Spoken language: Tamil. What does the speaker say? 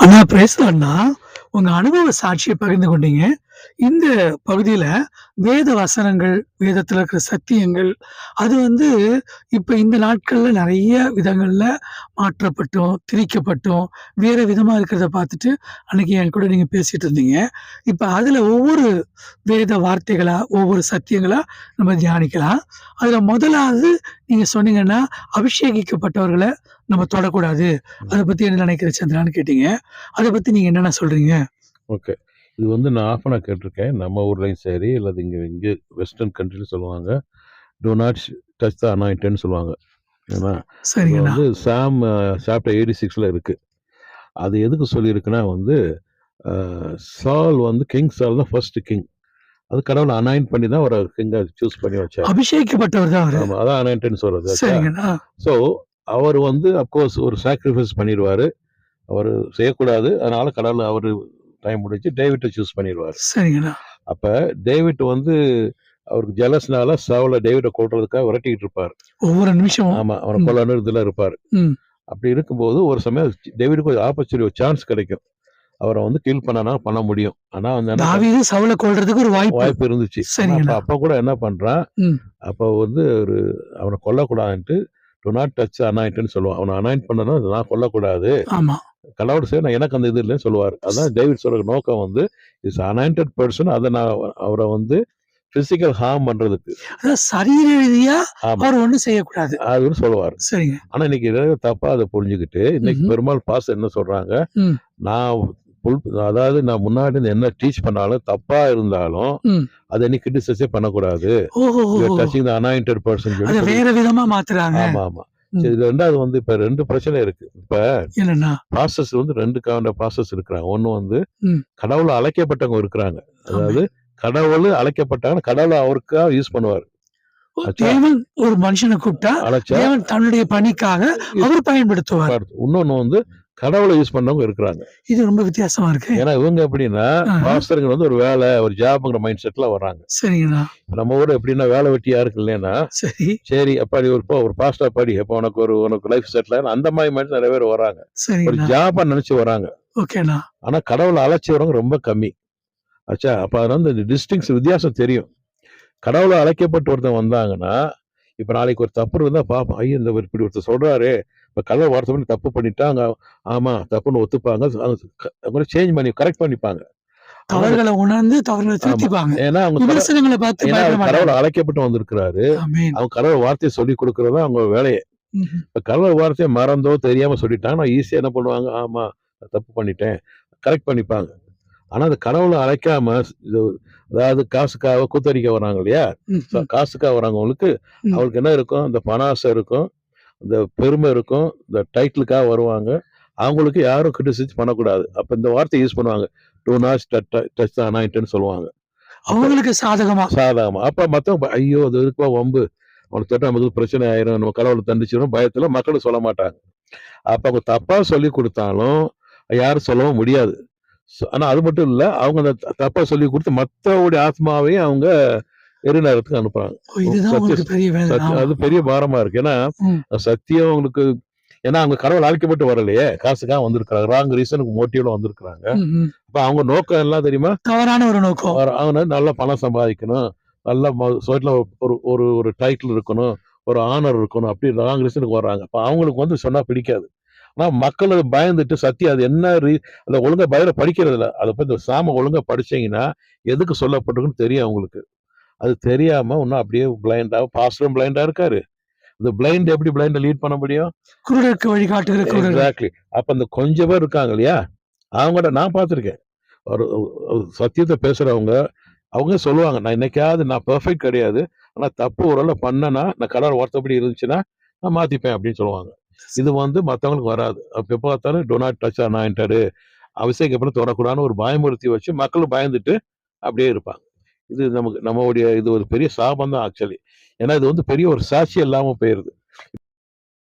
அண்ணா பேசலாம்னா, உங்க அனுபவ சாட்சிய பகிர்ந்து கொண்டீங்க. இந்த பகுதியில வேத வசனங்கள், வேதத்துல இருக்கிற சத்தியங்கள், அது வந்து இப்ப இந்த நாட்கள்ல நெறைய விதங்கள்ல மாற்றப்பட்டும், திரிக்கப்பட்டும், வேற விதமா இருக்கிறத பார்த்துட்டு, அன்னைக்கு என் கூட நீங்க பேசிட்டு இருந்தீங்க. இப்ப அதுல ஒவ்வொரு வேத வார்த்தைகளா, ஒவ்வொரு சத்தியங்களா நம்ம தியானிக்கலாம். அதுல முதலாவது நீங்க சொன்னீங்கன்னா, அபிஷேகிக்கப்பட்டவர்கள நம்ம தொடக்கூடாது. அத பத்தி என்ன நினைக்கிற சந்திரான்னு கேட்டீங்க. அத பத்தி நீங்க என்னண்ணா சொல்றீங்க? ஓகே. இது வந்து நான் ஆஃபனா கேட்டுருக்கேன். நம்ம ஊர்லயும் சரி, அல்லது இங்க இங்க வெஸ்டர்ன் கண்ட்ரில சொல்லுவாங்க. டூ நாட் டச் த அனாயின்டட்ன்னு சொல்லுவாங்க. ஏன்னா, அது சரிங்கண்ணா. வந்து சாம் சாப்டர் 86ல இருக்கு. அது எதுக்கு சொல்லியிருக்குன்னா வந்து, அ சால் வந்து கிங் சால் தான் ஃபர்ஸ்ட் கிங். அது கடவுள் அனாயின்ட் பண்ணி தான் அவர கிங்கா சூஸ் பண்ணி வச்சாரு. அபிஷேகிக்கப்பட்டவர் தான் அவரு. ஆமா. அதான் அனாயின்டட்ன்னு சொல்றது. ஆச்சா? சரிங்கண்ணா. ஸோ, அவரு வந்து அஃப்கோர்ஸ் ஒரு சாக்ரிஃபைஸ் பண்ணிருவாரு. அவரு செய்யக்கூடாது. அதனால கடவுள் அவரு டைம் முடிஞ்சு டேவிட்ட சூஸ் பண்ணிருவாரு. சரிங்கண்ணா. அப்ப டேவிட் வந்து அவருக்கு ஜெலஸ்னால சவுல டேவிட கொல்றதுக்காக விரட்டிக்கிட்டு இருப்பாரு. ஒவ்வொரு நிமிஷமும். ஆமா. அவன ம், கொல்லணும் இதுல இருப்பாரு. ம். அப்படி இருக்கும்போது ஒரு சமயம் டேவிடுக்கு ஒரு ஆப்பர்ச்சுனிட்டி ஒரு சான்ஸ் கிடைக்கும். அவர வந்து கில் பண்ணனா பண்ண முடியும். ஆனா வந்து என்ன தாவீது சவுல கொல்றதுக்கு ஒரு வாய்ப்பு. வாய்ப்பு இருந்துச்சு. ஆனா சரிங்கண்ணா. அப்ப கூட என்ன பண்றான், ம். அப்ப வந்து ஒரு அவன கொல்லக்கூடாதுன்ட்டு டு நாட் டச் அனாயின்ட்ன்னு சொல்லுவான். அவன அனாயின்ட் பண்ணனா நான் கொல்லக்கூடாது. ஆமா. கடவுள் செய்ய நான் எனக்கு அந்த இது இல்லன்னு சொல்லுவாரு. அதான் டேவிட் சொல்ற நோக்கம் வந்து இஸ் அனாயின்டட் பெர்சன் அத நான் அவர வந்து பிசிக்கல் ஹார்ம் பண்றதுக்கு. அதாவது சரீர ரீதியா ஆமா. அவர் ஒண்ணும் செய்யக்கூடாது. அதுன்னு சொல்லுவாரு. சரிங்க. ஆனா இன்னைக்கு நிறைய தப்பா அத புரிஞ்சுகிட்டு, இன்னைக்கு ம்ஹ்ம். பெரும்பாலும் பாஸ்டர் என்ன சொல்றாங்க, ம், நான் புல் அதாவது நான் முன்னாடி இருந்து என்ன டீச் பண்ணாலும், தப்பா இருந்தாலும், ம். அத நீ கிரிட்டிசைஸே பண்ணக்கூடாது. யூ ஆர் ஓஹோஹோஹோ! டச்சிங் த அனாயின்டட் பெர்சன் அத சொல்லி வேற விதமா மாத்துறாங்க. ஆமா, ஆமா. ம். சரி இதுல 2வது வந்து இப்ப 2 பிரச்சனை இருக்கு. இப்ப என்னண்ணா? பாஸ்டர்ஸ் வந்து 2 கைண்ட் ஆஃப் பாஸ்டர்ஸ் இருக்கிறாங்க. ஒண்ணு வந்து ம். கடவுளால அழைக்கப்பட்டவங்க இருக்கிறாங்க. அதாவது ஆமென். கடவுள் அழைக்கப்பட்டாங்கன்னா, கடவுள அவருக்காக யூஸ் பண்ணுவாரு. ஓ, ஆச்சா? தேவன் ஒரு மனுஷன கூப்பிட்டா, அழைச்சா தேவன் தன்னுடைய பணிக்காக யூஸ் அவர் பயன்படுத்துவார். இன்னொன்னு வந்து கடவுள யூஸ் பண்ணவங்க இருக்கிறாங்க. இது ரொம்ப வித்தியாசமா இருக்கே! ஏன்னா இவங்க எப்படின்னா, ஆஹ. பாஸ்டர்ங்க வந்து ஒரு வேலை, ஒரு ஜாப்ங்கிற மைண்ட் செட்ல வர்றாங்க. சரிங்கண்ணா. நம்ம ஊர்ல எப்படின்னா வேலை வெட்டி யாருக்கும் இல்லைன்னா, சரி, சரி அப்பா நீ ஒரு ஒரு பாஸ்டா படி. அப்ப உனக்கு லைஃப் செட்டில் ஆயிரும். அந்த மாரி மைண்ட் நெறைய பேர் வர்றாங்க. ஒரு சரிங்கண்ணா. ஜாபா நெனச்சு வர்றாங்க. ஓகேண்ணா. ஆனா கடவுள அழைச்சு வரவங்க ரொம்ப கம்மி. ஆச்சா? அப்ப அதனால இந்த வித்தியாசம் தெரியும். கடவுள அழைக்கப்பட்டு ஒருத்தன் வந்தாங்கன்னா, இப்ப நாளைக்கு ஒரு தப்பு இருந்தா பார்ப்பான். ஐயோ! இந்த இப்படி ஒருத்தர் சொல்றாரே! இப்ப கடவுள் வார்த்தை பண்ணி தப்பு பண்ணிட்டாங்க. ஆமா, தப்புன்னு ஒத்துப்பாங்க. அவங்க சேஞ்ச் பண்ணி கரெக்ட் பண்ணிப்பாங்க. ஆனா தவறுகள உணர்ந்து தவறுகள ஆமா. திருத்திப்பாங்க. ஏன்னா அவங்க விமர்சனங்கள பார்த்து ஏன்னா பயப்பட அவர் கடவுள் மாட்டாங்க. அழைக்கப்பட்டு வந்திருக்கிறாரு. ஆமென். அவங்க கடவுள் வார்த்தைய சொல்லிக் குடுக்குறது தான் அவங்க வேலையே. ம்ஹ்ம். இப்ப கடவுள் வார்த்தைய மறந்தோ, தெரியாம சொல்லிட்டாங்கன்னா, ஈஸியா என்ன பண்ணுவாங்க? ஆமா, நான் தப்பு பண்ணிட்டேன். கரெக்ட் பண்ணிப்பாங்க. ஆனா அந்த கடவுள அழைக்காம இது அதாவது காசுக்காக கூத்தடிக்க வராங்க இல்லையா? ம்ஹ்ம். காசுக்காக வரவங்களுக்கு, ம். அவங்களுக்கு என்ன இருக்கும்? இந்த பண ஆசை இருக்கும். இந்த பெருமை இருக்கும். இந்த டைட்டிலுக்காக வருவாங்க. அவங்களுக்கு யாரும் கிரிட்டிசைஸ் பண்ணக்கூடாது. அப்ப இந்த வார்த்தைய யூஸ் பண்ணுவாங்க. டூ நாட் டச் த அனாயின்ட்ன்னு சொல்லுவாங்க. அப்ப அவங்களுக்கு சாதகமா. சாதாரணமா. அப்ப மத்தவங்க ஐயோ! அது எதுக்குப்பா வம்பு? அவன தொட்டா நமக்கு பிரச்சனை ஆயிரும். நம்ம கடவுள தண்டிச்சிரும் பயத்துல மக்களும் சொல்ல மாட்டாங்க. அப்ப அவங்க தப்பா சொல்லிக் குடுத்தாலும், யாரும் சொல்லவும் முடியாது. ஆனா அது மட்டும் இல்ல. அவங்க அந்த தப்பா சொல்லிக் குடுத்து மத்தவங்களுடைய ஆத்மாவையும் அவங்க எரிநரகத்துக்கு அனுப்புறாங்க. ஓ, இதுதான் சத்திய உங்களுக்கு பெரிய வேதனை. ஆமா. அது பெரிய பாரமா இருக்கு. ஏன்னா, ம். சத்தியம் உங்களுக்கு ஏன்னா அவங்க கடவுள் அழைக்கப்பட்டு வரலையே! காசுக்காக வந்திருக்காங்க. ராங் ரீசனுக்கு மோட்டிவ்ல வந்திருக்கிறாங்க. ம், ம். அப்ப அவங்க நோக்கம் எல்லாம் தெரியுமா? தவறான ஒரு நோக்கம். அவன நல்லா பணம் சம்பாதிக்கணும். நல்லா சொசைட்டில ஒரு ஒரு ஒரு டைட்டில் இருக்கணும். ஒரு ஆனர் இருக்கணும். அப்படி ராங் ரீசனுக்கு வர்றாங்க. அப்ப அவங்களுக்கு வந்து சொன்னா பிடிக்காது. ஆனா மக்கள் அத பயந்துட்டு சத்தியம் அது என்ன அத ஒழுங்கா பைபிள படிக்கிறதில்ல. அத போய் இந்த சாம ஒழுங்கா படிச்சீங்கன்னா, எதுக்கு சொல்லப்பட்டிருக்குன்னு தெரியும் அவங்களுக்கு. அது தெரியாம இன்னும் அப்படியே பிளைண்டா பாஸ்டரும் பிளைண்டா இருக்காரு. இந்த பிளைண்ட் எப்படி பிளைண்ட லீட் பண்ண முடியும்? குருடருக்கு வழிகாட்டுகிற குருடர். எக்ஸாக்ட்லி. அப்ப அந்த கொஞ்சம் பேர் இருக்காங்க இல்லையா? அவங்கட்ட நான் பார்த்துருக்கேன். ஒரு ஒரு சத்தியத்த பேசுறவங்க, அவங்க சொல்லுவாங்க, "நான் என்னைக்காவது நான் பெர்ஃபெக்ட் கிடையாது. ஆனா தப்பு ஒரு வேள பண்ணேன்னா, நான் கடவுள் வார்த்தைப்படி இருந்துச்சுன்னா, நான் மாத்திப்பேன்" அப்படின்னு சொல்லுவாங்க. இது வந்து மத்தவங்களுக்கு வராது. அப்ப எப்ப பார்த்தாலும் டோ நாட் டச் அனாயின்டட் அபிஷேகப்பட்டு தொடக்கூடாதுன்னு ஒரு பயமுறுத்தி வச்சு மக்களும் பயந்துட்டு அப்படியே இருப்பாங்க. இது நமக்கு நம்மளுடைய இது ஒரு பெரிய சாபம் தான் ஆக்சுவலி. ஏன்னா இது வந்து பெரிய ஒரு சாட்சியம் இல்லாம போயிருது.